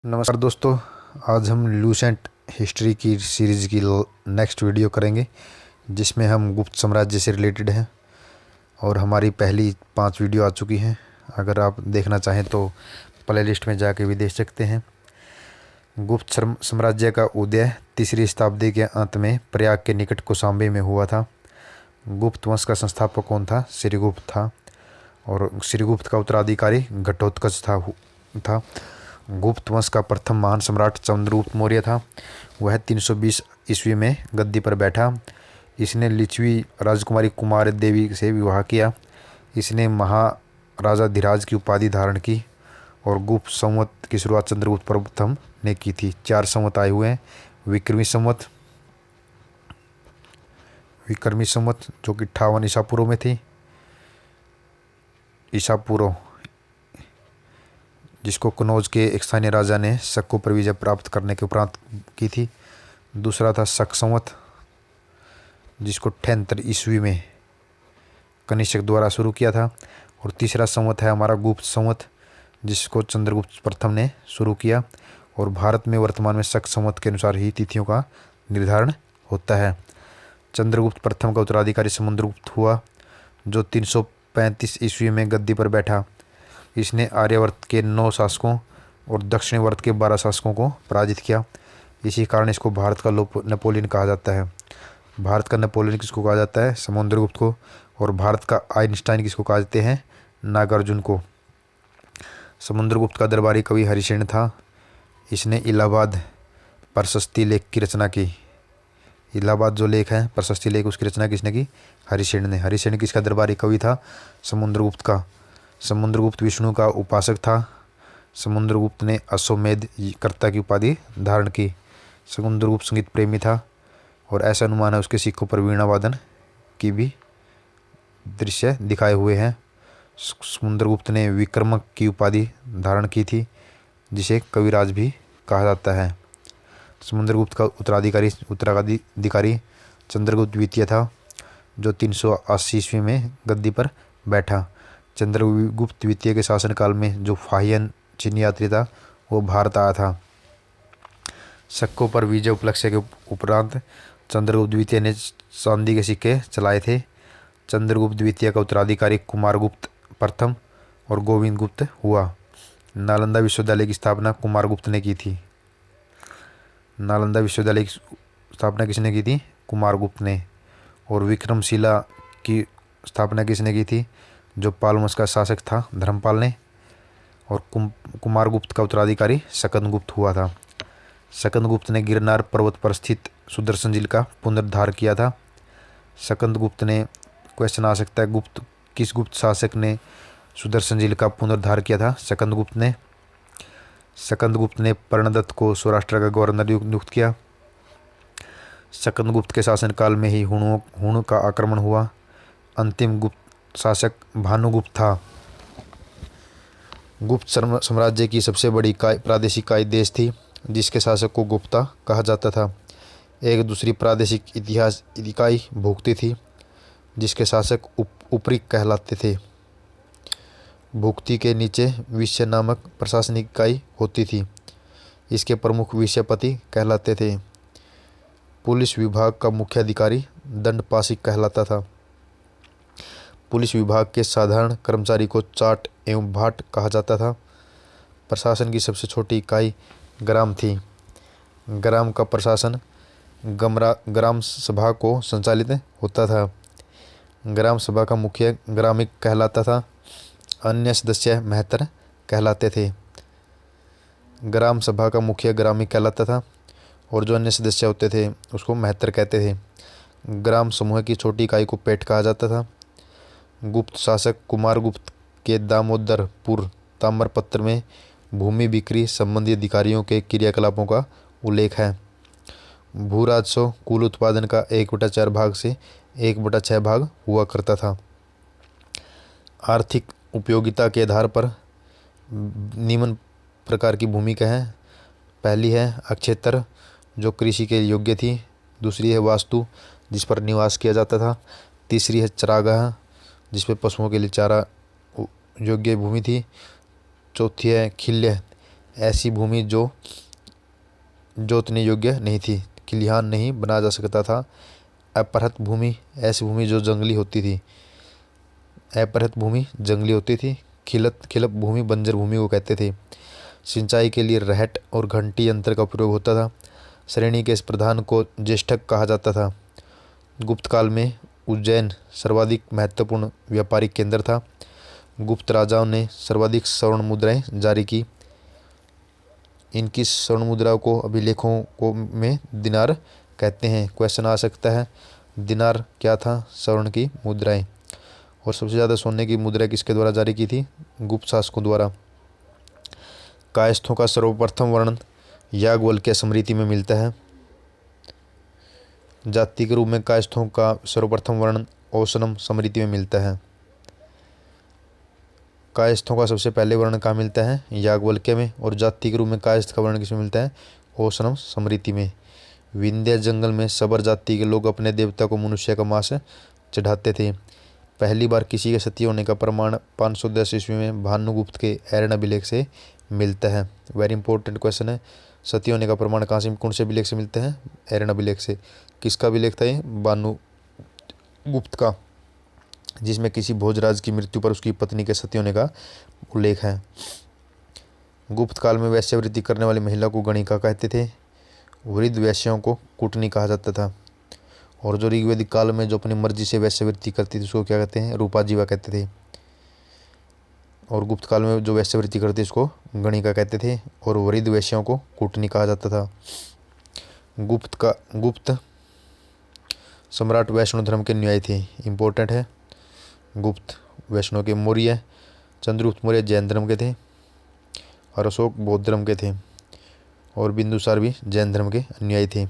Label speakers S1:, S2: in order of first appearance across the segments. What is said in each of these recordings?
S1: नमस्कार दोस्तों। आज हम लूसेंट हिस्ट्री की सीरीज़ की नेक्स्ट वीडियो करेंगे, जिसमें हम गुप्त साम्राज्य से रिलेटेड हैं और हमारी पहली 5 वीडियो आ चुकी हैं। अगर आप देखना चाहें तो प्ले लिस्ट में जाके भी देख सकते हैं। गुप्त साम्राज्य का उदय 3री शताब्दी के अंत में प्रयाग के निकट कौशाम्बी में हुआ था। गुप्त वंश का संस्थापक कौन था? श्रीगुप्त था, और श्रीगुप्त का उत्तराधिकारी घटोत्कच था। गुप्त वंश का प्रथम महान सम्राट चंद्रगुप्त मौर्य था। वह 320 ईस्वी में गद्दी पर बैठा। इसने लिच्छवी राजकुमारी कुमार देवी से विवाह किया। इसने महाराजाधिराज की उपाधि धारण की और गुप्त संवत की शुरुआत चंद्रगुप्त प्रथम ने की थी। 4 संवत आए हुए हैं। विक्रमी संवत जो कि 58 ईसा पूर्व में थी, ईसा पूर्व, जिसको कनौज के एक स्थानीय राजा ने शक पर विजय प्राप्त करने के उपरांत की थी। दूसरा था शक संवत, जिसको 73 ईस्वी में कनिष्क द्वारा शुरू किया था। और तीसरा संवत है हमारा गुप्त संवत, जिसको चंद्रगुप्त प्रथम ने शुरू किया। और भारत में वर्तमान में शक संवत के अनुसार ही तिथियों का निर्धारण होता है। चंद्रगुप्त प्रथम का उत्तराधिकारी समुद्रगुप्त हुआ, जो 335 ईस्वी में गद्दी पर बैठा। इसने आर्यावर्त के 9 शासकों और दक्षिणी वर्त के 12 शासकों को पराजित किया। इसी कारण इसको भारत का नेपोलियन कहा जाता है। भारत का नेपोलियन किसको कहा जाता है? समुद्रगुप्त को। और भारत का आइंस्टाइन किसको कहा जाते हैं? नागार्जुन को। समुद्रगुप्त का दरबारी कवि हरिसेन था। इसने इलाहाबाद प्रशस्ति लेख की रचना की। इलाहाबाद जो लेख है, प्रशस्ति लेख, उसकी रचना किसने की? हरिसेन ने। हरिसेन किसका दरबारी कवि था? समुद्रगुप्त का। समुद्रगुप्त विष्णु का उपासक था। समुद्रगुप्त ने अश्वमेध कर्ता की उपाधि धारण की। समुद्रगुप्त संगीत प्रेमी था और ऐसा अनुमान है उसके सिक्कों पर वीणा वादन की भी दृश्य दिखाए हुए हैं। समुद्रगुप्त ने विक्रमक की उपाधि धारण की थी, जिसे कविराज भी कहा जाता है। समुद्रगुप्त का उत्तराधिकारी चंद्रगुप्त द्वितीय था, जो 380 ईस्वी में गद्दी पर बैठा। चंद्रगुप्त द्वितीय के शासनकाल में जो फाहियन चीनी यात्री था, वो भारत आया था। शकों पर विजय उपलक्ष्य के उपरांत चंद्रगुप्त द्वितीय ने चांदी के सिक्के चलाए थे। चंद्रगुप्त द्वितीय का उत्तराधिकारी कुमारगुप्त प्रथम और गोविंद गुप्त हुआ। नालंदा विश्वविद्यालय की स्थापना कुमारगुप्त ने की थी। नालंदा विश्वविद्यालय की स्थापना किसने की थी? कुमारगुप्त ने। और विक्रमशिला की स्थापना किसने की थी? जो पाल वंश का शासक था, धर्मपाल ने। और कुमारगुप्त का उत्तराधिकारी सकंदगुप्त हुआ था। सकंदगुप्त ने गिरनार पर्वत पर स्थित सुदर्शन झील का पुनरुद्धार किया था। सकंदगुप्त ने, क्वेश्चन आ सकता है, किस गुप्त शासक ने सुदर्शन झील का पुनरुद्धार किया था? सकंदगुप्त ने। सकंदगुप्त ने पर्णदत्त को सौराष्ट्र का गवर्नर नियुक्त किया। सकंदगुप्त के शासनकाल में ही हुणों का आक्रमण हुआ। अंतिम गुप्त शासक भानुगुप्त था। गुप्त साम्राज्य की सबसे बड़ी प्रादेशिक इकाई देश थी, जिसके शासक को गुप्ता कहा जाता था। एक दूसरी प्रादेशिक इतिहास इकाई भुक्ती थी, जिसके शासक उपरी कहलाते थे। भुक्ती के नीचे विषय नामक प्रशासनिक इकाई होती थी। इसके प्रमुख विषयपति कहलाते थे। पुलिस विभाग का मुख्य अधिकारी दंडपाशिक कहलाता था। पुलिस विभाग के साधारण कर्मचारी को चाट एवं भाट कहा जाता था। प्रशासन की सबसे छोटी इकाई ग्राम थी। ग्राम का प्रशासन ग्राम सभा को संचालित होता था। ग्राम सभा का मुखिया ग्रामिक कहलाता था। अन्य सदस्य महतर कहलाते थे। ग्राम सभा का मुखिया ग्रामिक कहलाता था और जो अन्य सदस्य होते थे उसको महतर कहते थे। ग्राम समूह की छोटी इकाई को पेट कहा जाता था। गुप्त शासक कुमारगुप्त के दामोदरपुर ताम्रपत्र में भूमि बिक्री संबंधी अधिकारियों के क्रियाकलापों का उल्लेख है। भू राजस्व कुल उत्पादन का 1/4 भाग से 1/6 भाग हुआ करता था। आर्थिक उपयोगिता के आधार पर निम्न प्रकार की भूमिका है। पहली है अक्षेत्र, जो कृषि के योग्य थी। दूसरी है वास्तु, जिस पर निवास किया जाता था। तीसरी है चरागाह, जिस पर पशुओं के लिए चारा योग्य भूमि थी। चौथी है खिल्य, ऐसी भूमि जो जोतने योग्य नहीं थी, खलिहान नहीं बनाया जा सकता था। अपरहत भूमि, ऐसी भूमि जो जंगली होती थी। अपरहत भूमि जंगली होती थी। खिलप भूमि बंजर भूमि को कहते थे। सिंचाई के लिए रहट और घंटी यंत्र का प्रयोग होता था। श्रेणी के इस प्रधान को ज्येष्ठक कहा जाता था। गुप्त काल में उज्जैन सर्वाधिक महत्वपूर्ण व्यापारिक केंद्र था। गुप्त राजाओं ने सर्वाधिक स्वर्ण मुद्राएं जारी की। इनकी स्वर्ण मुद्राओं को अभिलेखों को में दिनार कहते हैं। क्वेश्चन आ सकता है, दिनार क्या था? स्वर्ण की मुद्राएं। और सबसे ज़्यादा सोने की मुद्रा किसके द्वारा जारी की थी? गुप्त शासकों द्वारा। कायस्थों का सर्वप्रथम वर्णन याज्ञवल्क्य स्मृति में मिलता है। जाति के रूप में कायस्थों का सर्वप्रथम वर्णन औसनम स्मृति में मिलता है। कायस्थों का सबसे पहले वर्णन कहाँ मिलता है? याज्ञवल्क्य में। और जाति के रूप में कायस्थ का वर्णन किसमें मिलता है? औसनम स्मृति में। विंध्य जंगल में सबर जाति के लोग अपने देवता को मनुष्य का मांस चढ़ाते थे। पहली बार किसी के सती होने का प्रमाण 510 ईस्वी में भानुगुप्त के ऐरण अभिलेख से मिलता है। वेरी इंपॉर्टेंट क्वेश्चन है। सती होने का प्रमाण कहाँ से, कौन से अभिलेख से मिलता है? ऐरण अभिलेख से। किसका अभिलेख था ये? भानुगुप्त का, जिसमें किसी भोजराज की मृत्यु पर उसकी पत्नी के सती होने का उल्लेख है। गुप्त काल में वैश्यवृत्ति करने वाली महिला को गणिका कहते थे। वृद्ध वैश्यों को कुटनी कहा जाता था। और जो ऋग्वैदिक काल में जो अपनी मर्जी से वैश्यवृत्ति करती थी उसको क्या कहते हैं? रूपाजीवा कहते थे। और गुप्त काल में जो वैश्यवृत्ति करती उसको गणिका कहते थे। और वृद्ध वैश्यों को कुटनी कहा जाता था। गुप्त सम्राट वैष्णव धर्म के अनुयायी थे। इम्पोर्टेंट है। गुप्त वैष्णव के मौर्य, चंद्रगुप्त मौर्य जैन धर्म के थे। और अशोक बौद्ध धर्म के थे। और बिंदुसार भी जैन धर्म के अनुयायी थे।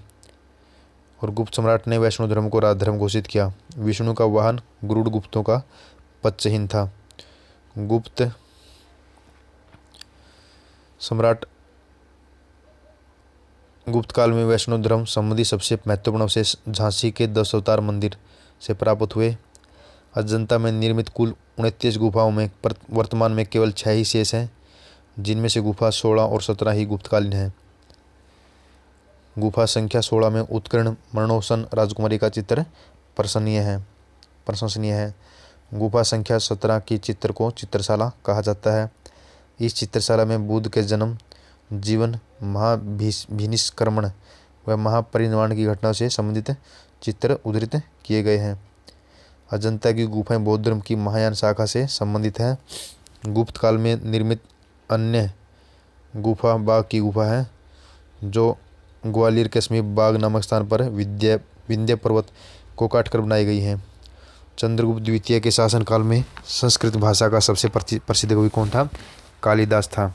S1: और गुप्त सम्राट ने वैष्णव धर्म को राजधर्म घोषित किया। विष्णु का वाहन गरुड़ गुप्तों का पदचिह्न था। गुप्त सम्राट गुप्त काल में वैष्णव धर्म संबंधी सबसे महत्वपूर्ण अवशेष झांसी के 10 अवतार मंदिर से प्राप्त हुए। अजंता में निर्मित कुल 29 गुफाओं में वर्तमान में केवल 6 ही शेष हैं, जिनमें से गुफा 16 और 17 ही गुप्तकालीन हैं। गुफा संख्या 16 में उत्कीर्ण मरणोसन राजकुमारी का चित्र प्रशंसनीय है। गुफा संख्या 17 की चित्र को चित्रशाला कहा जाता है। इस चित्रशाला में बुद्ध के जन्म, जीवन, महाभिनिष्क्रमण व महापरिनिर्वाण की घटनाओं से संबंधित चित्र उद्धृत किए गए हैं। अजंता की गुफाएं बौद्ध धर्म की महायान शाखा से संबंधित है। गुप्त काल में निर्मित अन्य गुफा बाघ की गुफा है, जो ग्वालियर के समीप बाघ नामक स्थान पर विंध्य पर्वत को काटकर बनाई गई है। चंद्रगुप्त द्वितीय के शासनकाल में संस्कृत भाषा का सबसे प्रसिद्ध कवि कौन था? कालिदास था।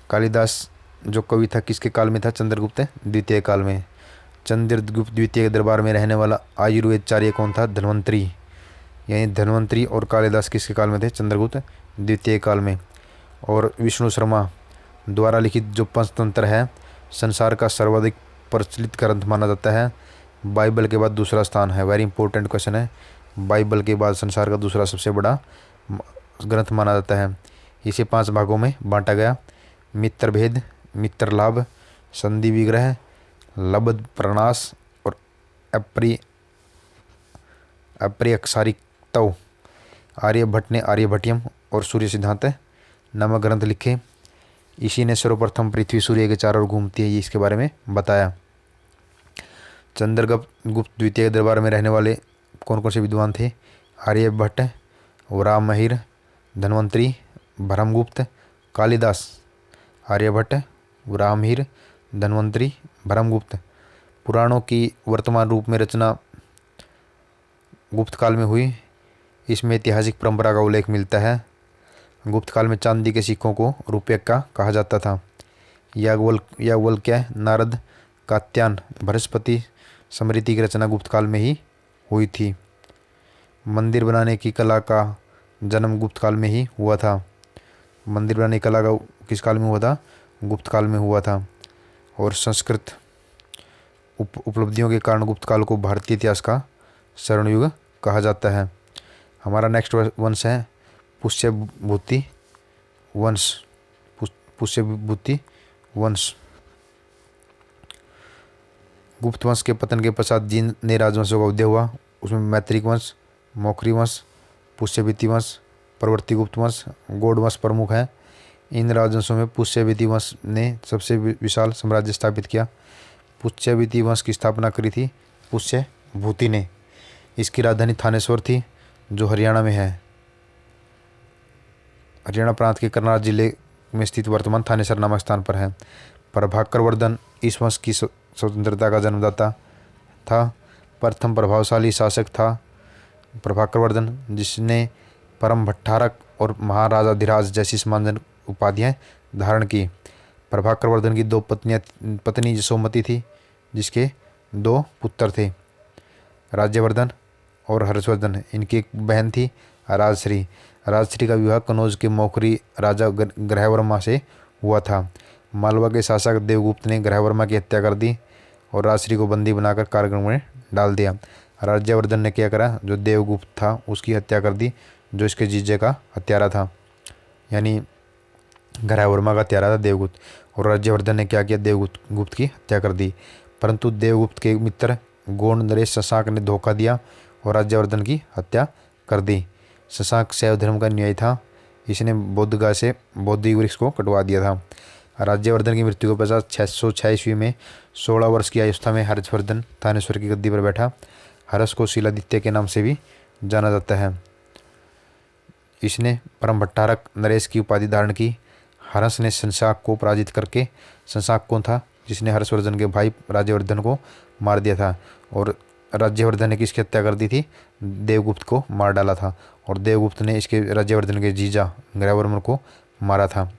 S1: कालिदास जो कवि था किसके काल में था? चंद्रगुप्त द्वितीय काल में। चंद्रगुप्त द्वितीय के दरबार में रहने वाला आयुर्वेदाचार्य कौन था? धन्वंतरी। यानी धन्वंतरी और कालिदास किसके काल में थे? चंद्रगुप्त द्वितीय काल में। और विष्णु शर्मा द्वारा लिखित जो पंचतंत्र है संसार का सर्वाधिक प्रचलित ग्रंथ माना जाता है। बाइबल के बाद दूसरा स्थान है। वेरी इंपॉर्टेंट क्वेश्चन है। बाइबल के बाद संसार का दूसरा सबसे बड़ा ग्रंथ माना जाता है। इसे 5 भागों में बांटा गया। मित्र भेद, मित्र लाभ, संधि विग्रह, लब्ध प्रणाश और अप्रियक्षारिकतव। आर्यभट्ट ने आर्यभट्टियम और सूर्य सिद्धांत नामक ग्रंथ लिखे। इसी ने सर्वप्रथम पृथ्वी सूर्य के चारों ओर घूमती है ये इसके बारे में बताया। चंद्रगुप्त द्वितीय के दरबार में रहने वाले कौन कौन से विद्वान थे? आर्यभट्ट, वराहमिहिर, धन्वंतरी, भरमगुप्त, कालिदास। आर्यभट्ट, वराहमिहिर, धन्वंतरी, भरमगुप्त। पुराणों की वर्तमान रूप में रचना गुप्त काल में हुई। इसमें ऐतिहासिक परंपरा का उल्लेख मिलता है। गुप्त काल में चांदी के सिक्कों को रुपये का कहा जाता था। याज्ञवल्क्य, नारद, कात्यायन, बृहस्पति स्मृति की रचना गुप्त काल में ही हुई थी। मंदिर बनाने की कला का जन्म गुप्त काल में ही हुआ था। मंदिर बनाने की कला का किस काल में हुआ था? गुप्त काल में हुआ था। और संस्कृत उपलब्धियों के कारण गुप्त काल को भारतीय इतिहास का स्वर्ण युग कहा जाता है। हमारा नेक्स्ट वंश है पुष्यभूति वंश। पुष्यभूति वंश। गुप्त वंश के पतन के पश्चात जिन नए राजवंशों का उदय हुआ उसमें मैत्रिक वंश, मौखरी वंश, पुष्यवृत्ति वंश, प्रवर्ती गुप्त वंश, गौड़ वंश प्रमुख हैं। इन राजवंशों में पुष्यवृत्ति वंश ने सबसे विशाल साम्राज्य स्थापित किया। पुष्यवृत्ति वंश की स्थापना करी थी पुष्यभूति ने। इसकी राजधानी थानेश्वर थी जो हरियाणा में है। हरियाणा प्रांत के करनाल जिले में स्थित वर्तमान थानेसर नामक स्थान पर है। प्रभाकर वर्धन इस वंश की स्वतंत्रता का जन्मदाता था। प्रथम प्रभावशाली शासक था प्रभाकर वर्धन, जिसने परम भट्टारक और महाराजाधिराज जैसी सम्मानजनक उपाधियां धारण की। प्रभाकर वर्धन की दो पत्नी यशोमती थी, जिसके 2 पुत्र थे, राज्यवर्धन और हर्षवर्धन। इनकी एक बहन थी राजश्री। राजश्री का विवाह कनौज के मौखरी राजा ग्रहवर्मा से हुआ था। मालवा के शासक देवगुप्त ने ग्रहवर्मा की हत्या कर दी और राजश्री को बंदी बनाकर कारागृह में डाल दिया। राज्यवर्धन ने क्या करा, जो देवगुप्त था उसकी हत्या कर दी, जो इसके जीजे का हत्यारा था, यानी ग्रहवर्मा का हत्यारा था देवगुप्त। और राज्यवर्धन ने क्या किया, देवगुप्त की हत्या कर दी। परंतु देवगुप्त के मित्र गोंड नरेश शशांक ने धोखा दिया और राज्यवर्धन की हत्या कर दी। शशांक शैव धर्म का अनुयायी था। इसने बोधगया से बोधि वृक्ष को कटवा दिया था। राज्यवर्धन की मृत्यु के पश्चात 606 ईस्वी में 16 वर्ष की आयुष्ठा में हर्षवर्धन थानेश्वर की गद्दी पर बैठा। हर्ष को शिलादित्य के नाम से भी जाना जाता है। इसने परम भट्टारक नरेश की उपाधि धारण की। हर्ष ने शशांक को पराजित करके, शशांक कौन था, जिसने हर्षवर्धन के भाई राज्यवर्धन को मार दिया था, और राज्यवर्धन ने किसकी हत्या कर दी थी, देवगुप्त को मार डाला था, और देवगुप्त ने इसके राज्यवर्धन के जीजा ग्रहवर्मन को मारा था।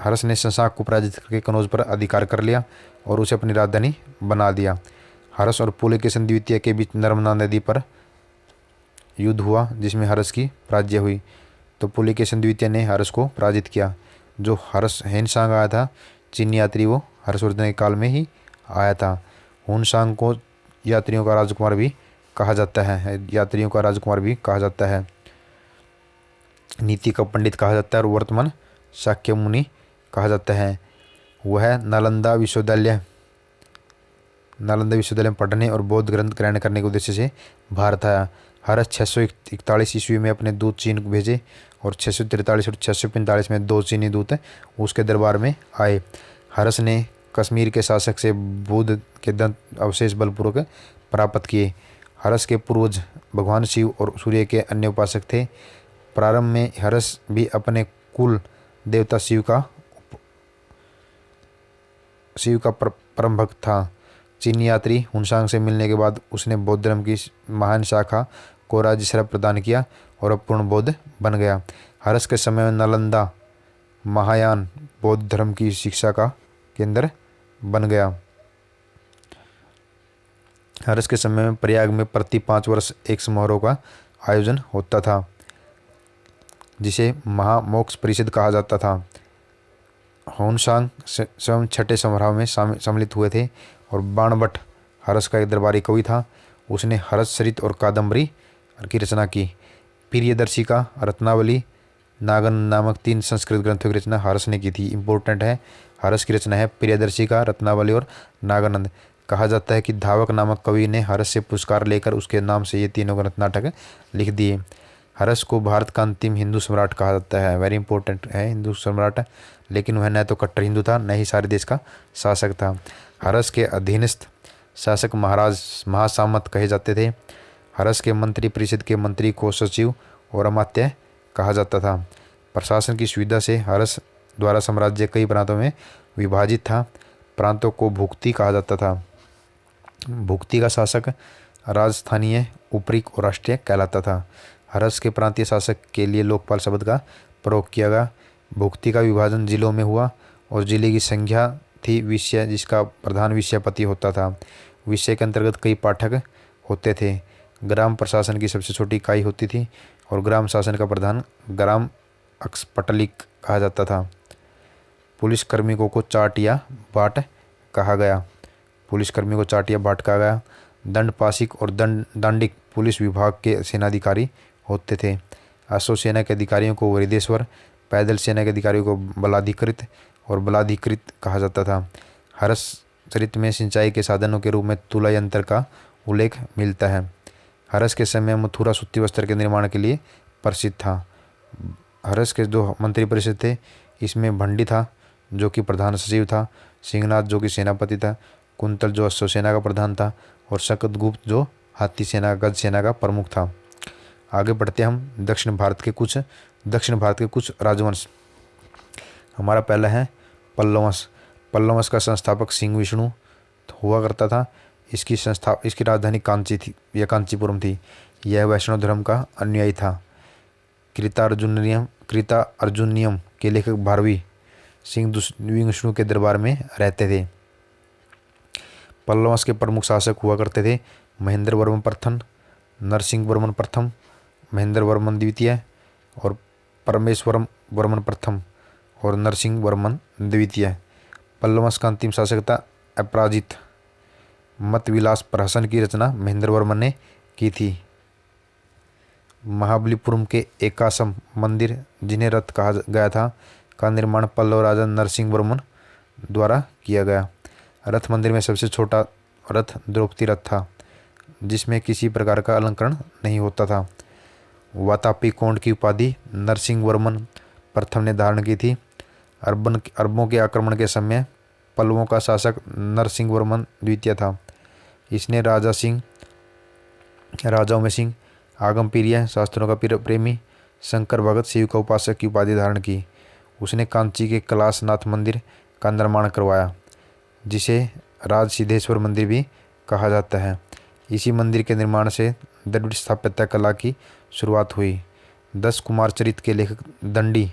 S1: हर्ष ने शशांक को पराजित करके कनौज पर अधिकार कर लिया और उसे अपनी राजधानी बना दिया। हर्ष और पुलकेशिन द्वितीय के बीच नर्मदा नदी पर युद्ध हुआ, जिसमें हर्ष की पराजय हुई। तो पुलकेशिन द्वितीय ने हर्ष को पराजित किया। जो हर्ष हेनसांग आया था चीनी यात्री, वो हर्षवर्धन के काल में ही आया था। हुनसांग को यात्रियों का राजकुमार भी कहा जाता है, यात्रियों का राजकुमार भी कहा जाता है, नीति का पंडित कहा जाता है और वर्तमान शाक्य मुनि कहा जाता है। वह नालंदा विश्वविद्यालय में पढ़ने और बौद्ध ग्रंथ ग्रहण करने के उद्देश्य से भारत आया। हर्ष 641 ईस्वी में अपने दूत चीन को भेजे और 643 और 645 में 2 चीनी दूत उसके दरबार में आए। हर्ष ने कश्मीर के शासक से बुद्ध के दंत अवशेष बलपूर्वक प्राप्त किए। हर्ष के पूर्वज भगवान शिव और सूर्य के अन्य उपासक थे। प्रारंभ में हर्ष भी अपने कुल देवता शिव का परम भक्त था। चीनी यात्री हुनसांग से मिलने के बाद उसने बौद्ध धर्म की महान शाखा को राज्य श्रभ प्रदान किया और अब पूर्ण बौद्ध बन गया। हर्ष के समय में नालंदा महायान बौद्ध धर्म की शिक्षा का केंद्र बन गया। हर्ष के समय में प्रयाग में प्रति 5 वर्ष एक समारोह का आयोजन होता था, जिसे महामोक्ष परिषद कहा जाता था। हुनसांग स्वयं छठे समारोह में सम्मिलित हुए थे और बाणभट्ट हर्ष का एक दरबारी कवि था। उसने हर्षचरित और कादम्बरी की रचना की। प्रियदर्शिका, रत्नावली, नागन नामक 3 संस्कृत ग्रंथों की रचना हर्ष ने की थी। इम्पोर्टेंट है, हर्ष की रचना है प्रियदर्शिका, रत्नावली और नागानंद। कहा जाता है कि धावक नामक कवि ने हर्ष से पुरस्कार लेकर उसके नाम से ये तीनों ग्रंथ नाटक लिख दिए। हर्ष को भारत का अंतिम हिंदू सम्राट कहा जाता है। वेरी इंपॉर्टेंट है हिंदू सम्राट, लेकिन वह न तो कट्टर हिंदू था, न ही सारे देश का शासक था। हर्ष के अधीनस्थ शासक महासामंत कहे जाते थे। हर्ष के मंत्री परिषद के मंत्री को सचिव और अमात्य कहा जाता था। प्रशासन की सुविधा से हर्ष द्वारा साम्राज्य कई प्रांतों में विभाजित था। प्रांतों को भुक्ति कहा जाता था। भुक्ति का शासक राजस्थानीय, उपरिक और राष्ट्रीय कहलाता था। हर्ष के प्रांतीय शासक के लिए लोकपाल शब्द का प्रयोग किया गया। भुक्ति का विभाजन जिलों में हुआ और जिले की संख्या थी विषय, जिसका प्रधान विषयपति होता था। विषय के अंतर्गत कई पाठक होते थे। ग्राम प्रशासन की सबसे छोटी इकाई होती थी और ग्राम शासन का प्रधान ग्राम अक्षपटलिक कहा जाता था। पुलिस कर्मियों को चाट या बाट कहा गया। पुलिसकर्मी को चाट या बाट कहा गया। दंडपाशिक और दांडिक पुलिस विभाग के सेनाधिकारी होते थे। अश्व सेना के अधिकारियों को वरीदेश्वर, पैदल सेना के अधिकारियों को बलाधिकृत और बलाधिकृत कहा जाता था। हर्ष चरित में सिंचाई के साधनों के रूप में तुला यंत्र का उल्लेख मिलता है। हर्ष के समय मथुरा सूती वस्त्र के निर्माण के लिए प्रसिद्ध था। हर्ष के जो मंत्री परिषद थे इसमें भंडी था जो कि प्रधान सचिव था, सिंहनाथ जो कि सेनापति था, कुंतल जो अश्व सेना का प्रधान था और शकदगुप्त जो हाथी सेना गज सेना का प्रमुख था। आगे बढ़ते हम दक्षिण भारत के कुछ राजवंश। हमारा पहला है पल्लव वंश। पल्लव वंश का संस्थापक सिंह विष्णु हुआ करता था। इसकी राजधानी कांची थी या कांचीपुरम थी। यह वैष्णव धर्म का अनुयायी था। कृता अर्जुनियम के लेखक भारवी सिंह विष्णु के दरबार में रहते थे। पल्लव वंश के प्रमुख शासक हुआ करते थे महेंद्र वर्मन प्रथम, नरसिंह वर्मन प्रथम, महेंद्र वर्मन द्वितीय और परमेश्वरम वर्मन प्रथम और नरसिंह वर्मन द्वितीय। पल्लव वंश का अंतिम शासक था अपराजित। मत विलास प्रहसन की रचना महेंद्र वर्मन ने की थी। महाबलीपुरम के एकासम मंदिर जिन्हें रथ कहा गया था का निर्माण पल्लव राजा नरसिंह वर्मन द्वारा किया गया। रथ मंदिर में सबसे छोटा रथ द्रौपदी रथ था जिसमें किसी प्रकार का अलंकरण नहीं होता था। वातापी कोंड की उपाधि नरसिंह वर्मन प्रथम ने धारण की थी। अरबों के आक्रमण के समय पल्लवों का शासक नरसिंह वर्मन द्वितीय था। इसने राजाओं में सिंह, आगम प्रिय, शास्त्रों का प्रेमी, शंकर भगत, शिव का उपासक की उपाधि धारण की। उसने कांची के कैलाशनाथ मंदिर का निर्माण करवाया जिसे राज सिद्धेश्वर मंदिर भी कहा जाता है। इसी मंदिर के निर्माण से द्रविड़ स्थापत्य कला की शुरुआत हुई। 10 कुमार चरित के लेखक दंडी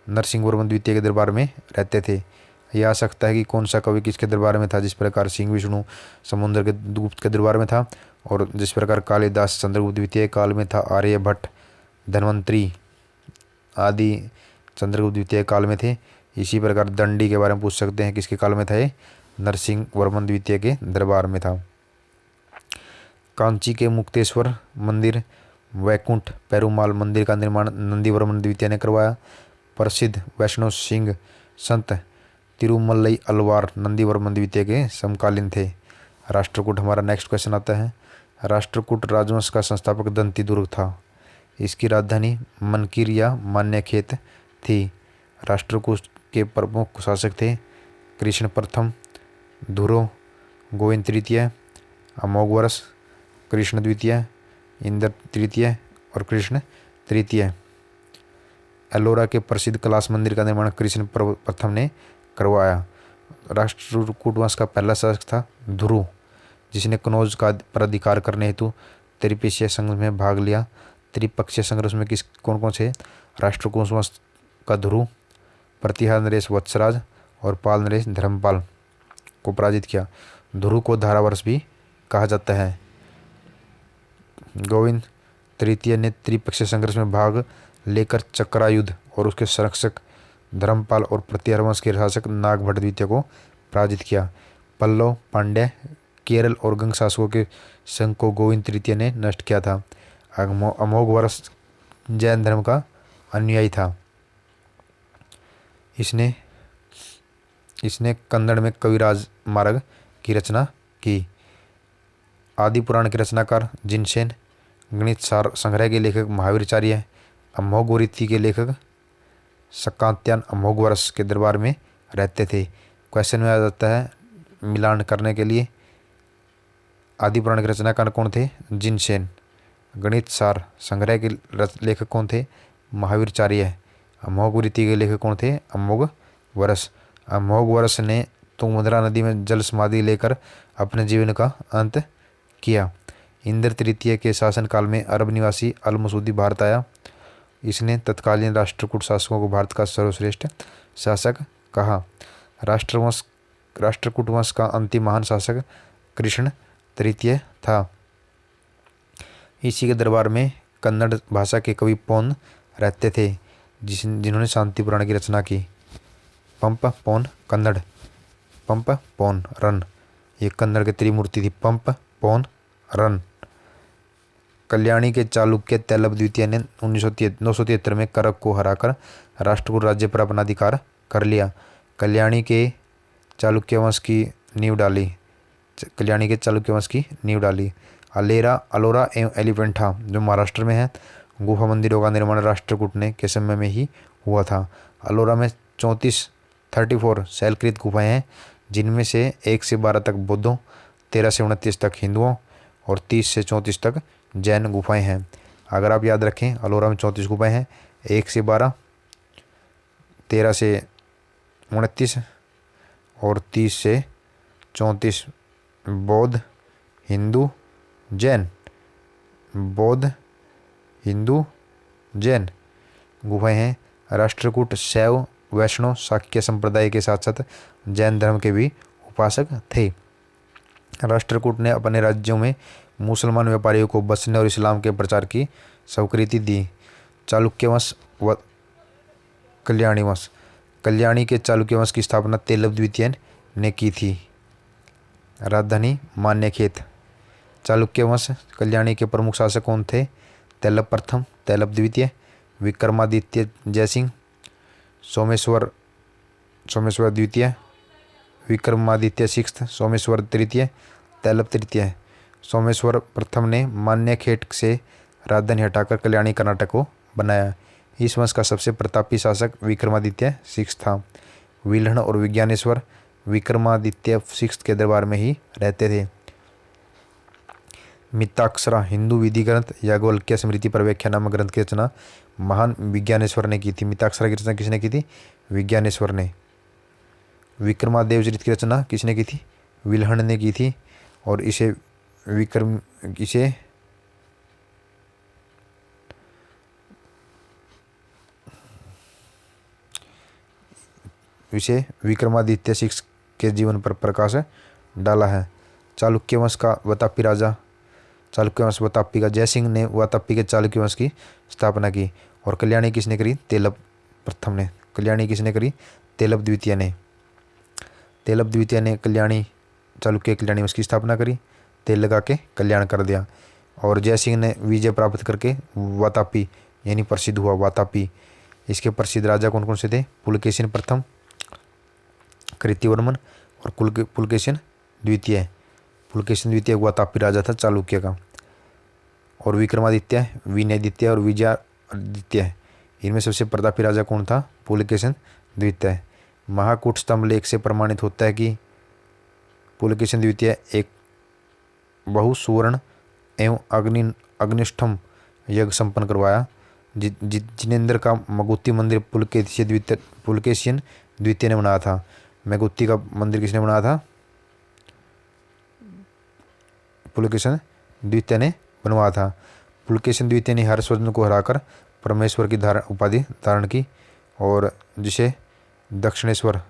S1: नरसिंह वर्मन द्वितीय के दरबार में रहते थे। यह आ सकता है कि कौन सा कवि किसके दरबार में था। जिस प्रकार सिंह विष्णु समुद्र के गुप्त के दरबार में था और जिस प्रकार कालिदास चंद्रगुप्त द्वितीय काल में था, आर्यभट्ट धन्वंतरी आदि चंद्रगुप्त द्वितीय काल में थे, इसी प्रकार दंडी के बारे में पूछ सकते हैं किसके काल में था। ये नरसिंह वर्मन द्वितीय के दरबार में था। कांची के मुक्तेश्वर मंदिर, वैकुंठ पेरुमाल मंदिर का निर्माण नंदी वर्मन द्वितीय ने करवाया। प्रसिद्ध वैष्णव सिंह संत तिरुमलई अलवार नंदी वर्मन द्वितीय के समकालीन थे। राष्ट्रकूट हमारा नेक्स्ट क्वेश्चन आता है। राष्ट्रकूट राजवंश का संस्थापक दंती दुर्ग था। इसकी राजधानी मनकीर या मान्यखेत थी। राष्ट्रकूट के प्रमुख शासक थे कृष्ण प्रथम, धुरो, गोविंद तृतीय, अमोघवर्ष, कृष्ण द्वितीय, इंद्र तृतीय और कृष्ण तृतीय। एलोरा के प्रसिद्ध कैलाश मंदिर का निर्माण कृष्ण प्रथम ने करवाया। राष्ट्रकूट वंश का पहला शासक था ध्रुव जिसने कनौज का पर अधिकार करने हेतु त्रिपक्षीय संघर्ष में भाग लिया। त्रिपक्षीय संघर्ष में कौन कौन से? राष्ट्रकूट वंश का ध्रुव, प्रतिहार नरेश वत्सराज और पाल नरेश धर्मपाल को पराजित किया। ध्रुव को धारावर्ष भी कहा जाता है। गोविंद तृतीय ने त्रिपक्षीय संघर्ष में भाग लेकर चक्रायुध और उसके संरक्षक धर्मपाल और प्रतिहार वंश के शासक नागभट्ट द्वितीय को पराजित किया। पल्लव, पांड्य, केरल और गंग शासकों के संघ को गोविंद तृतीय ने नष्ट किया था। अमोघवर्ष जैन धर्म का अनुयायी था। इसने कन्नड़ में कविराज मार्ग की रचना की। आदि पुराण के रचनाकार जिनसेन, गणित सार संग्रह के लेखक महावीराचार्य, अमोघवृत्ति के लेखक शकात्यायन अमोघवर्ष के दरबार में रहते थे। क्वेश्चन में आ जाता है मिलान करने के लिए। आदि पुराण के रचनाकार कौन थे? जिनसेन। गणित सार संग्रह के लेखक कौन थे? महावीराचार्य। अमोघवृत्ति के लेखक कौन थे? अमोघवर्ष। अमोघवर्ष ने तुंगभद्रा नदी में जल समाधि लेकर अपने जीवन का अंत किया। इंद्र तृतीय के शासनकाल में अरब निवासी अल मसूदी भारत आया। इसने तत्कालीन राष्ट्रकूट शासकों को भारत का सर्वश्रेष्ठ शासक कहा। राष्ट्रकूट वंश का अंतिम महान शासक कृष्ण तृतीय था। इसी के दरबार में कन्नड़ भाषा के कवि पोन रहते थे जिन्होंने शांति पुराण की रचना की। पंप पोन कन्नड़, पंप पोन रन, ये कन्नड़ की त्रिमूर्ति थी। पंप पोन रन। कल्याणी के चालुक्य तैलभ द्वितीय ने 973 में करक को हराकर राष्ट्रकूट राज्य पर अपना अधिकार कर लिया। कल्याणी के चालुक्य वंश की नींव डाली। कल्याणी के चालुक्य वंश की नींव डाली। अलोरा एवं एलिफेंटा जो महाराष्ट्र में है, गुफा मंदिरों का निर्माण राष्ट्रकूट ने के समय में ही हुआ था। अलोरा में 34 शैलकृत गुफाएं हैं, जिनमें से 1 से 12 तक बौद्धों, 13 से 29 तक हिंदुओं और 30 से 34 तक जैन गुफाएं हैं। अगर आप याद रखें, अलोरा में 34 गुफाएं हैं, 1 से 12, 13 से 29 और 30 से 34 बौद्ध, हिंदू, जैन। बौद्ध, हिंदू, जैन गुफाएं हैं। राष्ट्रकूट शैव, वैष्णव, शाक्य संप्रदाय के साथ साथ जैन धर्म के भी उपासक थे। राष्ट्रकूट ने अपने राज्यों में मुसलमान व्यापारियों को बसने और इस्लाम के प्रचार की स्वीकृति दी। चालुक्य वंश व कल्याणी वंश। कल्याणी के चालुक्य वंश की स्थापना तेलव द्वितीय ने की थी। राजधानी मान्यखेत। चालुक्य वंश कल्याणी के प्रमुख शासक कौन थे? तेलव प्रथम, तेलव द्वितीय, विक्रमादित्य जयसिंह, सोमेश्वर द्वितीय, विक्रमादित्य सिक्स्थ, सोमेश्वर तृतीय, तेलव तृतीय। सोमेश्वर प्रथम ने मान्यखेट से राजधानी हटाकर कल्याणी कर्नाटक को बनाया। इस वंश का सबसे प्रतापी शासक विक्रमादित्य सिक्स्थ था। विल्हण और विज्ञानेश्वर विक्रमादित्य सिक्स्थ के दरबार में ही रहते थे। मिताक्षरा हिंदू विधि ग्रंथ याज्ञवल्क्य स्मृति पर व्याख्या नामक ग्रंथ की रचना महान विज्ञानेश्वर ने की थी। मिताक्षरा की रचना किसने की थी? विज्ञानेश्वर ने। विक्रमादेव चरित की रचना किसने की थी? विल्हण ने की थी। और इसे विक्रमादित्य सिक्स के जीवन पर प्रकाश डाला है। चालुक्य वंश का वातापी राजा, चालुक्य वंश वातापी का जयसिंह ने वातापी के चालुक्य वंश की स्थापना की। और कल्याणी किसने करी? तेलव प्रथम ने। कल्याणी किसने करी? तेलव द्वितीय ने। तेलव द्वितीय ने चालुक्य कल्याणी वंश की स्थापना करी, तेल लगा के कल्याण कर दिया। और जयसिंह ने विजय प्राप्त करके वातापी यानी प्रसिद्ध हुआ वातापी। इसके प्रसिद्ध राजा कौन कौन से थे? पुलकेशिन प्रथम, कृतिवर्मन और पुलकेशिन द्वितीय। पुलकेशिन द्वितीय वातापी राजा था चालुक्य का। और विक्रमादित्य, विनयादित्य और विजयादित्य, इनमें सबसे प्रतापी राजा कौन था? पुलकेशिन द्वितीय। महाकूट स्तंभ लेख से प्रमाणित होता है कि पुलकेशिन द्वितीय एक बहुसुवर्ण एवं अग्निष्ठम यज्ञ संपन्न करवाया। जिनेन्द्र का मगुत्ती मंदिर पुलकेशिन द्वितीय ने बनाया था। मगुत्ती का मंदिर किसने बनाया था? पुलकेशिन द्वितीय ने बनवाया था। पुलकेशिन द्वितीय ने हर्षवर्धन को हराकर परमेश्वर की उपाधि धारण की और जिसे दक्षिणेश्वर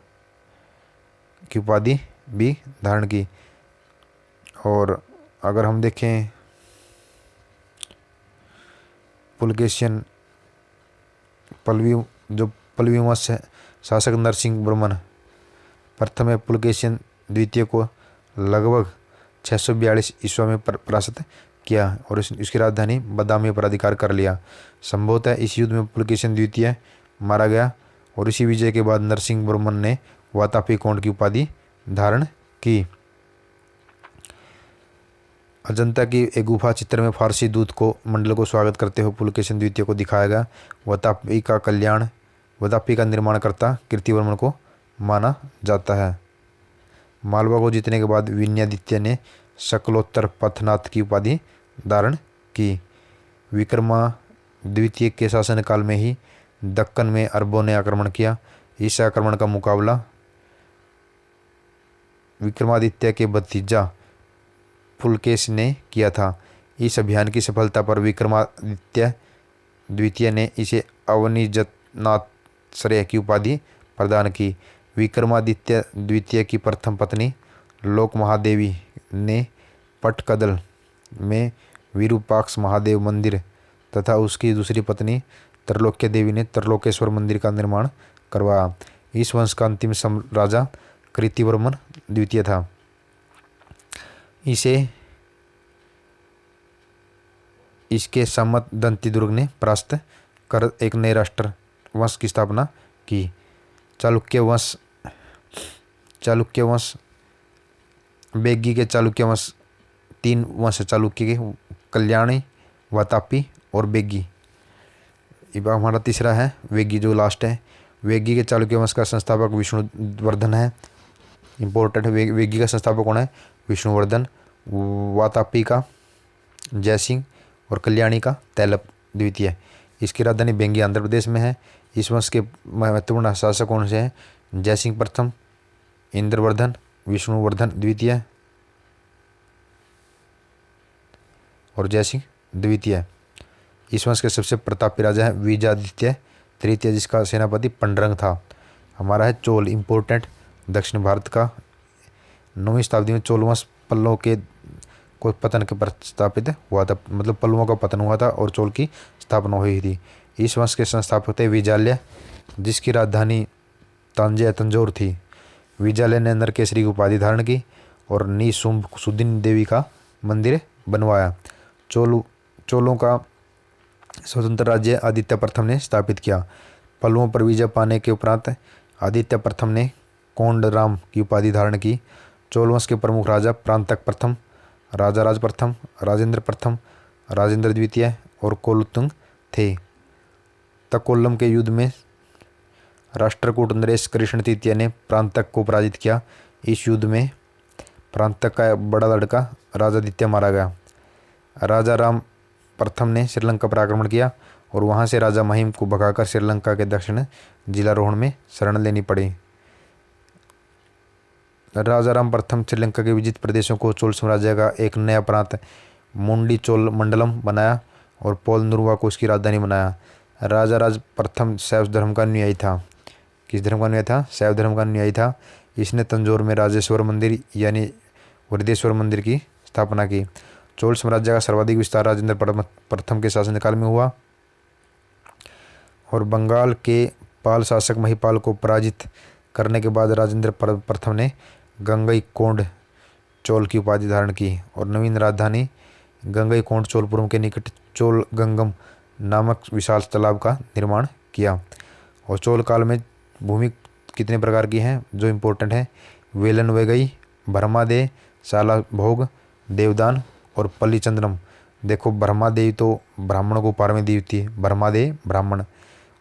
S1: की उपाधि भी धारण की। और अगर हम देखें पुलकेशिन पल्लवी वंश शासक नरसिंह वर्मन प्रथम में पुलकेशिन द्वितीय को लगभग 642 ईस्वी में परास्त किया और इसकी राजधानी बादामी पर अधिकार कर लिया। संभवतः इस युद्ध में पुलकेशिन द्वितीय मारा गया और इसी विजय के बाद नरसिंह वर्मन ने वातापी कोंड की उपाधि धारण की। अजंता की एक गुफा चित्र में फारसी दूत को मंडल को स्वागत करते हुए पुलकेशिन द्वितीय को दिखाया गया। वातापी का निर्माणकर्ता कीर्तिवर्मन को माना जाता है। मालवा को जीतने के बाद विनयादित्य ने शकलोत्तर पथनाथ की उपाधि धारण की। विक्रमादित्य के शासनकाल में ही दक्कन में अरबों ने आक्रमण किया। इस आक्रमण का मुकाबला विक्रमादित्य के भतीजा पुलकेशिन ने किया था। इस अभियान की सफलता पर विक्रमादित्य द्वितीय ने इसे अवनिजनाश्रय की उपाधि प्रदान की। विक्रमादित्य द्वितीय की प्रथम पत्नी लोक महादेवी ने पटकदल में विरूपाक्ष महादेव मंदिर तथा उसकी दूसरी पत्नी त्रैलोक्य देवी ने त्रैलोकेश्वर मंदिर का निर्माण करवाया। इस वंश का अंतिम राजा कृतिवर्मन द्वितीय था। इसके सम्मत दंती दुर्ग ने परास्त कर एक नए राष्ट्र वंश की स्थापना की। चालुक्य वंश बेगी के चालुक्य वंश 3 वंश है चालुक्य के, कल्याणी, वातापी और बेगी। अब हमारा तीसरा है वेगी जो लास्ट है। वेगी के चालुक्य वंश का संस्थापक विष्णुवर्धन है, इंपॉर्टेंट है। वेगी का संस्थापक कौन है? विष्णुवर्धन। वातापी का जयसिंह और कल्याणी का तैलप द्वितीय। इसकी राजधानी बेंगी आंध्र प्रदेश में है। इस वंश के महत्वपूर्ण शासक कौन से हैं? जयसिंह प्रथम, इंद्रवर्धन, विष्णुवर्धन द्वितीय और जयसिंह द्वितीय। इस वंश के सबसे प्रतापी राजा है विजयादित्य तृतीय, जिसका सेनापति पंडरंग था। हमारा है चोल, इंपोर्टेंट, दक्षिण भारत का। 9वीं शताब्दी में चोल वंश पल्लव के को पतन के प्रस्थापित हुआ था, मतलब पल्लवों का पतन हुआ था और चोल की स्थापना हुई थी। इस वंश के संस्थापक थे विजाल्य, जिसकी राजधानी तंजौर थी। विजाल्य ने नरकेसरी की उपाधि धारण की और निशुम्भसुदिन देवी का मंदिर बनवाया। चोलों का स्वतंत्र राज्य आदित्य प्रथम ने स्थापित किया। पल्लवों पर विजय पाने के उपरांत आदित्य प्रथम ने कोंडराम की उपाधि धारण की। चोल वंश के प्रमुख राजा प्रांतक प्रथम, राजाराज प्रथम, राजेंद्र प्रथम, राजेंद्र द्वितीय और कोलुतुंग थे। तकोल्लम के युद्ध में राष्ट्रकूट नरेश कृष्ण तृतीय ने प्रांतक को पराजित किया। इस युद्ध में प्रांतक का बड़ा लड़का राजादित्य मारा गया। राजा राम प्रथम ने श्रीलंका पर आक्रमण किया और वहां से राजा महिम को भगाकर श्रीलंका के दक्षिण जिला रोहण में शरण लेनी पड़ी। राजा राम प्रथम श्रीलंका के विजित प्रदेशों को चोल साम्राज्य का एक नया प्रांत मुंडी चोल मंडलम बनाया और पोल नुरवा को उसकी राजधानी बनाया। राजा राज प्रथम शैव धर्म का अनुयायी था। किस धर्म का अनुयायी था? शैव धर्म का अनुयायी था। इसने तंजौर में राजेश्वर मंदिर यानी वृद्धेश्वर मंदिर की स्थापना की। चोल साम्राज्य का सर्वाधिक विस्तार राजेंद्र प्रथम के शासनकाल में हुआ और बंगाल के पाल शासक महिपाल को पराजित करने के बाद राजेंद्र प्रथम ने गंगईकोंड चोल की उपाधि धारण की और नवीन राजधानी गंगईकोंड चोलपुरम के निकट चोल गंगम नामक विशाल तालाब का निर्माण किया। और चोल काल में भूमि कितने प्रकार की है जो इम्पोर्टेंट है? वेलन वगई, ब्रह्मादेव, शाला भोग, देवदान और पल्लीचंद्रम। देखो ब्रह्मादेव तो ब्राह्मणों को उपहार में दी होती है, ब्रह्मादेव ब्राह्मण।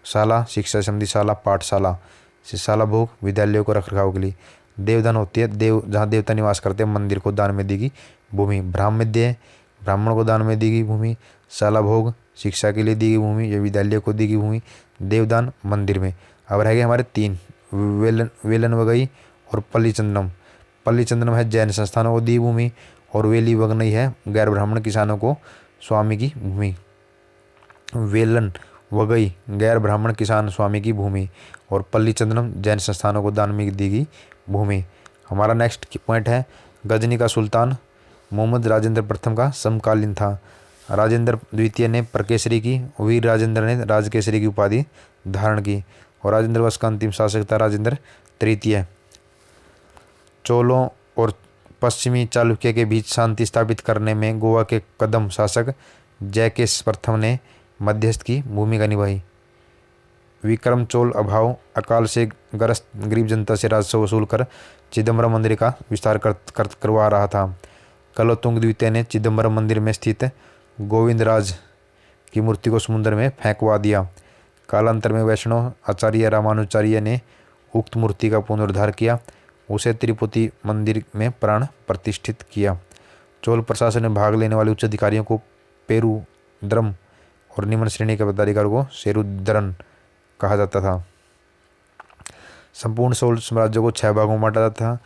S1: शाला शिक्षा संबंधी शाला, पाठशाला। शाला भोग विद्यालयों को रखरखाव के लिए। देवदान होती है देव जहाँ देवता निवास करते हैं, मंदिर को दान में दी गई भूमि। ब्राह्मण्य ब्राह्मण को दान में दी गई भूमि। शाला भोग शिक्षा के लिए दी गई भूमि या विद्यालय को दी गई भूमि। देवदान मंदिर में। अब रह गए हमारे 3, वेलन वगई और पल्लीचंद्रम। पल्लीचंद्रम है जैन संस्थानों को दी भूमि और वेली वगनई है गैर ब्राह्मण किसानों को स्वामी की भूमि। वेलन वगई गैर ब्राह्मण किसान स्वामी की भूमि और पल्लीचंद्रम जैन संस्थानों को दान में दी गई भूमि। हमारा नेक्स्ट पॉइंट है गजनी का सुल्तान मोहम्मद राजेंद्र प्रथम का समकालीन था। राजेंद्र द्वितीय ने प्रकेसरी की, वीर राजेंद्र ने राजकेसरी की उपाधि धारण की और राजेंद्र वंश का अंतिम शासक था राजेंद्र तृतीय। चोलों और पश्चिमी चालुक्य के बीच शांति स्थापित करने में गोवा के कदम शासक जयकेश प्रथम ने मध्यस्थ की भूमिका निभाई। विक्रम चोल अभाव अकाल से ग्रस्त गरीब जनता से राजस्व वसूल कर चिदम्बरम मंदिर का विस्तार करवा रहा था। कलोतुंग द्वितीय ने चिदम्बरम मंदिर में स्थित गोविंदराज की मूर्ति को समुद्र में फेंकवा दिया। कालांतर में वैष्णव आचार्य रामानुचार्य ने उक्त मूर्ति का पुनरुद्धार किया, उसे तिरुपति मंदिर में प्राण प्रतिष्ठित किया। चोल प्रशासन में भाग लेने वाले उच्च अधिकारियों को पेरुद्रम और निम्न श्रेणी के पदाधिकारियों को सेरुद्रन कहा जाता था। संपूर्ण चोल साम्राज्य को 6 भागों में बांटा जाता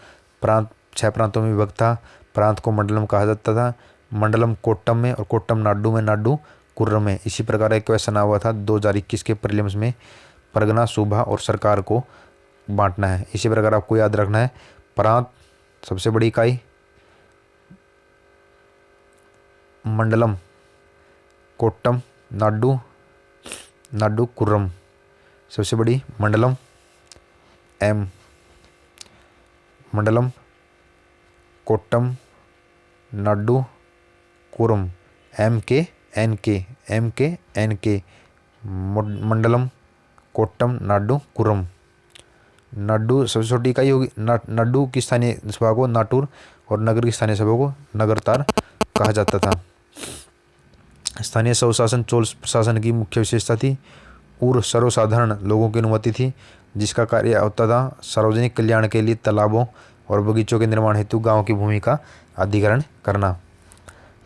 S1: था। 6 प्रांतों में विभक्त था। प्रांत को मंडलम कहा जाता था। मंडलम कोट्टम में और कोट्टम नाडु में, नाडु कुर्रम में। इसी प्रकार एक क्वेश्चन आया हुआ था 2021 के प्रीलिम्स में, परगना, सूबा और सरकार को बांटना है। इसी प्रकार आपको याद रखना है प्रांत सबसे बड़ी इकाई, मंडलम कोट्टम नाडु, नाडु कुर्रम सबसे बड़ी मंडलम एम, मंडलम कोट्टम नाडु कुर्रम एम के एन के मंडलम कोट्टम नाडु कुर्रम। नाडू सबसे छोटी इकाई होगी। नाडू की स्थानीय सभा को नाटुर और नगर की स्थानीय सभा को नगरतार कहा जाता था। स्थानीय स्वशासन चोल प्रशासन की मुख्य विशेषता थी। और सर्वसाधारण लोगों की अनुमति थी, जिसका कार्य होता था सार्वजनिक कल्याण के लिए तालाबों और बगीचों के निर्माण हेतु गांव की भूमि का अधिग्रहण करना।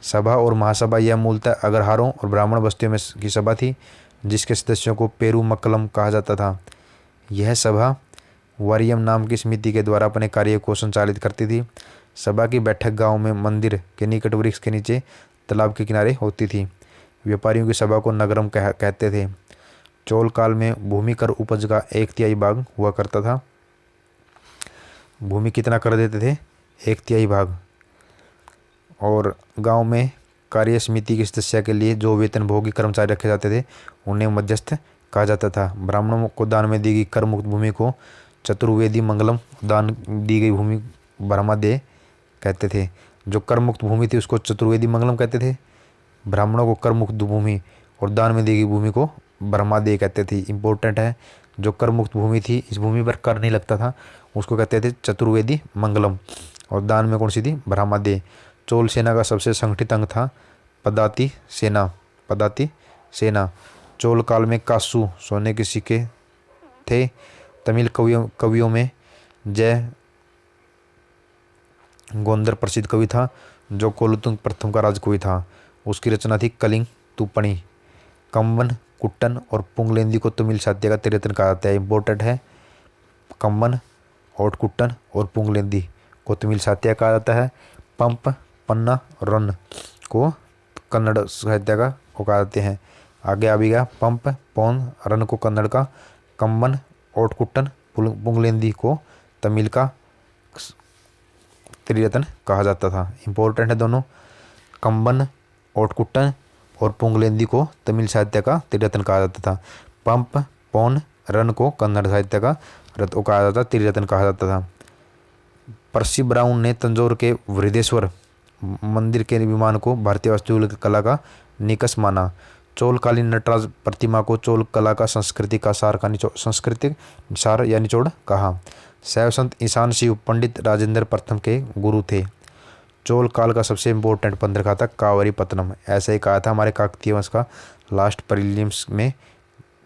S1: सभा और महासभा यह मूलतः अग्रहारों और ब्राह्मण बस्तियों में की सभा थी, जिसके सदस्यों को पेरू मक्कलम कहा जाता था। यह सभा वारियम नाम की समिति के द्वारा अपने कार्य को संचालित करती थी। सभा की बैठक गांव में मंदिर के निकट वृक्ष के नीचे तालाब के किनारे होती थी। व्यापारियों की सभा को नगरम कहते थे। चोल काल में भूमि कर उपज का 1/3 भाग हुआ करता था। भूमि कितना कर देते थे? 1/3 भाग। और गांव में कार्य समिति के सदस्य के लिए जो वेतनभोगी कर्मचारी रखे जाते थे उन्हें मध्यस्थ कहा जाता था। ब्राह्मणों को दान में दी गई कर मुक्त भूमि को चतुर्वेदी मंगलम, दान दी गई भूमि ब्रह्मादेय कहते थे। जो कर मुक्त भूमि थी उसको चतुर्वेदी मंगलम कहते थे। ब्राह्मणों को कर मुक्त भूमि और दान में दी गई भूमि को ब्रह्मादेय कहते थे। इंपॉर्टेंट है, जो कर मुक्त भूमि थी, इस भूमि पर कर नहीं लगता था, उसको कहते थे चतुर्वेदी मंगलम। और दान में कौन सी थी? ब्रह्मादेय। चोल सेना का सबसे संगठित अंग था पदाति सेना। पदाति सेना। चोल काल में कासू सोने के सिक्के थे। तमिल कवियों में जय गोंदर प्रसिद्ध कवि था, जो कोलुतुंग प्रथम का राजकवि था। उसकी रचना थी कलिंग तुपणी। कम्बन, कुट्टन और पुंगलेंदी को तमिल साहित्य का त्रिरत्न कहा जाता है। इंपॉर्टेंट है, कम्बन और कुट्टन और पुंगलेंदी को तमिल साहित्य कहा जाता है। पंप, पन्ना, रन को कन्नड़ साहित्य का को कहा जाते हैं। आगे आ भी गया, पंप, पौन, रन को कन्नड़ का, कम्बन और कुट्टन पुंगलेंदी को तमिल का त्रिरत्न कहा जाता था। इंपॉर्टेंट है दोनों, कम्बन और कुट्टन और पुंगलेंदी को तमिल साहित्य का त्रिरत्न कहा जाता था। पंप, पौन, रन को कन्नड़ साहित्य का कहा जाता, त्रिरत्न कहा जाता था। पर्सी ब्राउन ने तंजौर के वृद्धेश्वर मंदिर के विमान को भारतीय वास्तुकला का निकष माना। चोलकालीन नटराज प्रतिमा को चोल कला का सांस्कृतिक सार या निचोड़ कहा। शैव संत ईशान शिव पंडित राजेंद्र प्रथम के गुरु थे। चोल काल का सबसे इम्पोर्टेंट बंदरगाह था कावरी पत्तनम। ऐसा ही कहा था हमारे काकतीय वंश का लास्ट प्रीलिम्स में,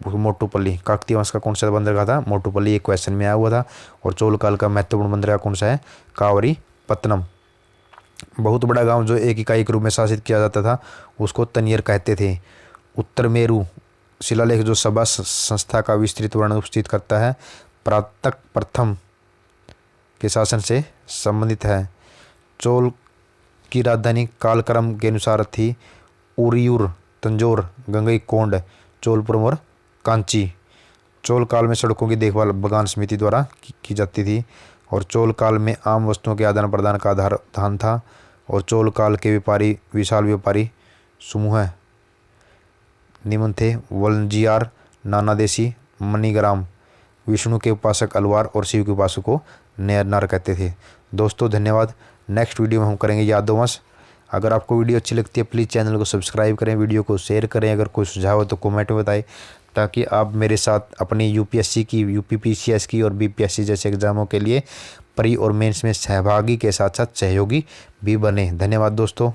S1: मोटुपल्ली। काकतीय वंश का कौन सा बंदरगाह था? मोटुपल्ली, एक क्वेश्चन में आया हुआ था। और चोल काल का महत्वपूर्ण बंदरगाह कौन सा है? कावरी पत्तनम। बहुत बड़ा गांव जो एक इकाई के रूप में शासित किया जाता था उसको तनियर कहते थे। उत्तर मेरू शिलालेख जो सभा संस्था का विस्तृत वर्णन उपस्थित करता है, प्रातक प्रथम के शासन से संबंधित है। चोल की राजधानी कालक्रम के अनुसार थी उरियूर, तंजौर, गंगईकोंड, चोलपुरम और कांची। चोल काल में सड़कों की देखभाल बगान समिति द्वारा की जाती थी। और चोल काल में आम वस्तुओं के आदान प्रदान का आधार धान था। और चोल काल के व्यापारी विशाल व्यापारी समूह निम्न थे: वलंजियार, नानादेशी, मणिग्राम। विष्णु के उपासक अलवार और शिव के उपासक को नर कहते थे। दोस्तों धन्यवाद। नेक्स्ट वीडियो में हम करेंगे यादववंश। अगर आपको वीडियो अच्छी लगती है प्लीज़ चैनल को सब्सक्राइब करें, वीडियो को शेयर करें। अगर कोई सुझाव हो तो कमेंट में बताएं, ताकि आप मेरे साथ अपनी यूपीएससी की, यूपीपीसीएस की और बीपीएससी जैसे एग्जामों के लिए प्री और मेंस में सहभागी के साथ साथ सहयोगी भी बने। धन्यवाद दोस्तों।